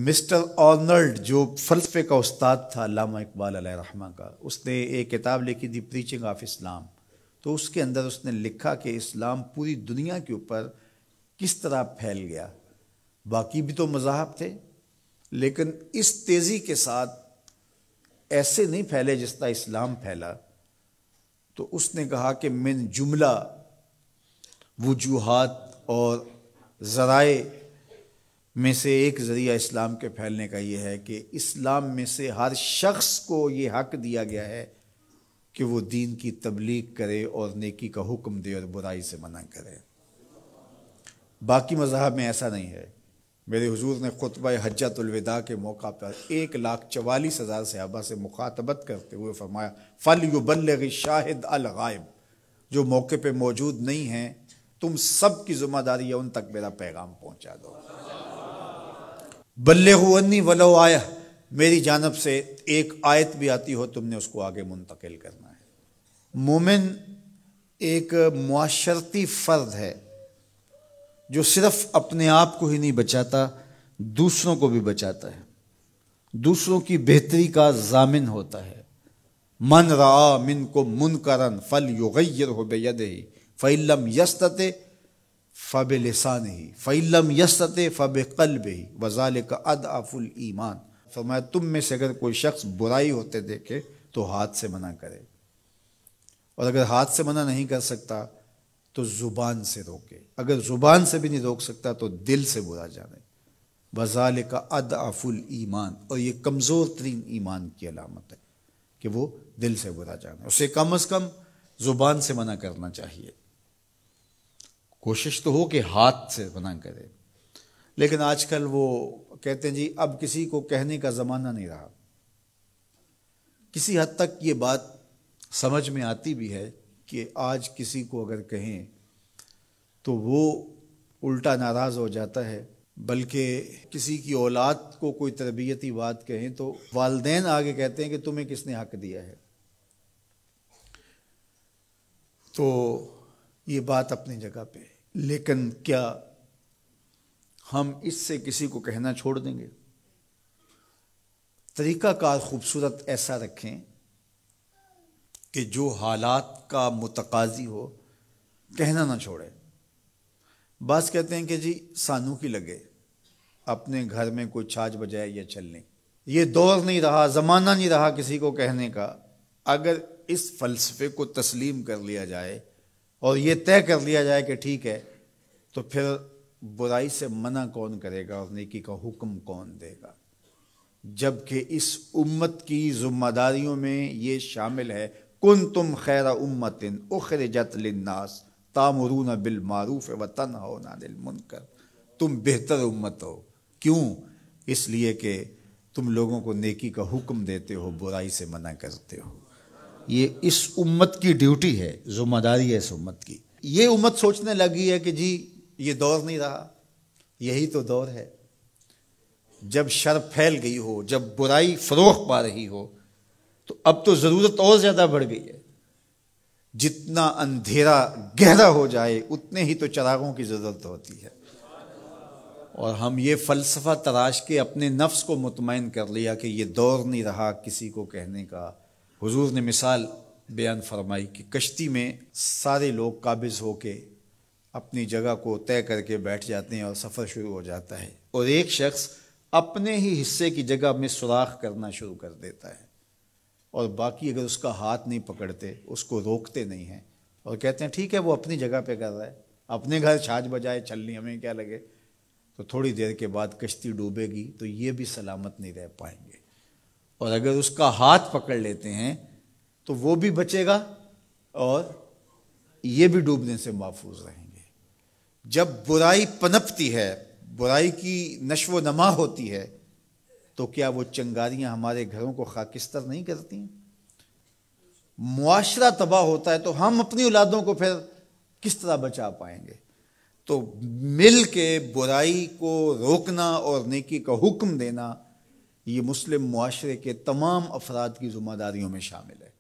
Mister Arnold جو فلسفے کا استاد تھا علامہ اقبال علیہ رحمہ کا، اس نے ایک کتاب لکھی تھی پریچنگ آف اسلام. تو اس کے اندر اس نے لکھا کہ اسلام پوری دنیا کے اوپر کس طرح پھیل گیا. باقی بھی تو مذاہب تھے لیکن اس تیزی کے ساتھ ایسے نہیں پھیلے جس طرح اسلام پھیلا. تو اس نے کہا کہ من جملہ وجوہات اور ذرائع میں سے ایک ذریعہ اسلام کے پھیلنے کا یہ ہے کہ اسلام میں سے ہر شخص کو یہ حق دیا گیا ہے کہ وہ دین کی تبلیغ کرے اور نیکی کا حکم دے اور برائی سے منع کرے. باقی مذاہب میں ایسا نہیں ہے. میرے حضور نے خطبہ حجۃ الوداع کے موقع پر 1,44,000 صحابہ سے مخاطبت کرتے ہوئے فرمایا فَلْيُبَلِّغِ الشَّاهِدُ الْغَائِبَ، جو موقع پہ موجود نہیں ہیں تم سب کی ذمہ داری ہے ان تک میرا پیغام پہنچا دو. بلغوا عنی ولو آیہ، میری جانب سے ایک آیت بھی آتی ہو تم نے اس کو آگے منتقل کرنا ہے. مومن ایک معاشرتی فرد ہے جو صرف اپنے آپ کو ہی نہیں بچاتا، دوسروں کو بھی بچاتا ہے، دوسروں کی بہتری کا ضامن ہوتا ہے. من رعا منکم منکرا فلیغیرہ بیدہ فإن لم یستطع فبلسانہ فإن لم یستطع فبقلبہ وذلک اضعف الایمان. فرمایا تم میں سے اگر کوئی شخص برائی ہوتے دیکھے تو ہاتھ سے منع کرے، اور اگر ہاتھ سے منع نہیں کر سکتا تو زبان سے روکے، اگر زبان سے بھی نہیں روک سکتا تو دل سے برا جانے. وذالک اضعف الایمان، اور یہ کمزور ترین ایمان کی علامت ہے کہ وہ دل سے برا جانے. اسے کم از کم زبان سے منع کرنا چاہیے، کوشش تو ہو کہ ہاتھ سے منع کرے. لیکن آج کل وہ کہتے ہیں جی اب کسی کو کہنے کا زمانہ نہیں رہا. کسی حد تک یہ بات سمجھ میں آتی بھی ہے کہ آج کسی کو اگر کہیں تو وہ الٹا ناراض ہو جاتا ہے، بلکہ کسی کی اولاد کو کوئی تربیتی بات کہیں تو والدین آگے کہتے ہیں کہ تمہیں کس نے حق دیا ہے. تو یہ بات اپنی جگہ پہ، لیکن کیا ہم اس سے کسی کو کہنا چھوڑ دیں گے؟ طریقہ کار خوبصورت ایسا رکھیں کہ جو حالات کا متقاضی ہو کہنا نہ چھوڑے. بعض کہتے ہیں کہ جی سانو کی لگے اپنے گھر میں کوئی چھاج بجائے یا چلنے. یہ دور نہیں رہا، زمانہ نہیں رہا کسی کو کہنے کا. اگر اس فلسفے کو تسلیم کر لیا جائے اور یہ طے کر لیا جائے کہ ٹھیک ہے، تو پھر برائی سے منع کون کرے گا اور نیکی کا حکم کون دے گا؟ جبکہ اس امت کی ذمہ داریوں میں یہ شامل ہے کنتم خیر امت اخرجت للناس تامرون بالمعروف وتنہون عن المنکر. تم بہتر امت ہو. کیوں؟ اس لیے کہ تم لوگوں کو نیکی کا حکم دیتے ہو، برائی سے منع کرتے ہو. یہ اس امت کی ڈیوٹی ہے، ذمہ داری ہے اس امت کی. یہ امت سوچنے لگی ہے کہ جی یہ دور نہیں رہا. یہی تو دور ہے. جب شر پھیل گئی ہو، جب برائی فروغ پا رہی ہو، تو اب تو ضرورت اور زیادہ بڑھ گئی ہے. جتنا اندھیرا گہرا ہو جائے اتنے ہی تو چراغوں کی ضرورت ہوتی ہے. اور ہم یہ فلسفہ تراش کے اپنے نفس کو مطمئن کر لیا کہ یہ دور نہیں رہا کسی کو کہنے کا. حضور نے مثال بیان فرمائی کہ کشتی میں سارے لوگ قابض ہو کے اپنی جگہ کو طے کر کے بیٹھ جاتے ہیں اور سفر شروع ہو جاتا ہے، اور ایک شخص اپنے ہی حصے کی جگہ میں سوراخ کرنا شروع کر دیتا ہے، اور باقی اگر اس کا ہاتھ نہیں پکڑتے، اس کو روکتے نہیں ہیں اور کہتے ہیں ٹھیک ہے وہ اپنی جگہ پہ کر رہا ہے، اپنے گھر چھاج بجائے چلنی ہمیں کیا لگے. تو تھوڑی دیر کے بعد کشتی ڈوبے گی تو یہ بھی سلامت نہیں رہ پائیں گے. اور اگر اس کا ہاتھ پکڑ لیتے ہیں تو وہ بھی بچے گا اور یہ بھی ڈوبنے سے محفوظ رہیں گے. جب برائی پنپتی ہے، برائی کی نشو و نما ہوتی ہے، تو کیا وہ چنگاریاں ہمارے گھروں کو خاکستر نہیں کرتی ہیں؟ معاشرہ تباہ ہوتا ہے تو ہم اپنی اولادوں کو پھر کس طرح بچا پائیں گے؟ تو مل کے برائی کو روکنا اور نیکی کا حکم دینا یہ مسلم معاشرے کے تمام افراد کی ذمہ داریوں میں شامل ہے.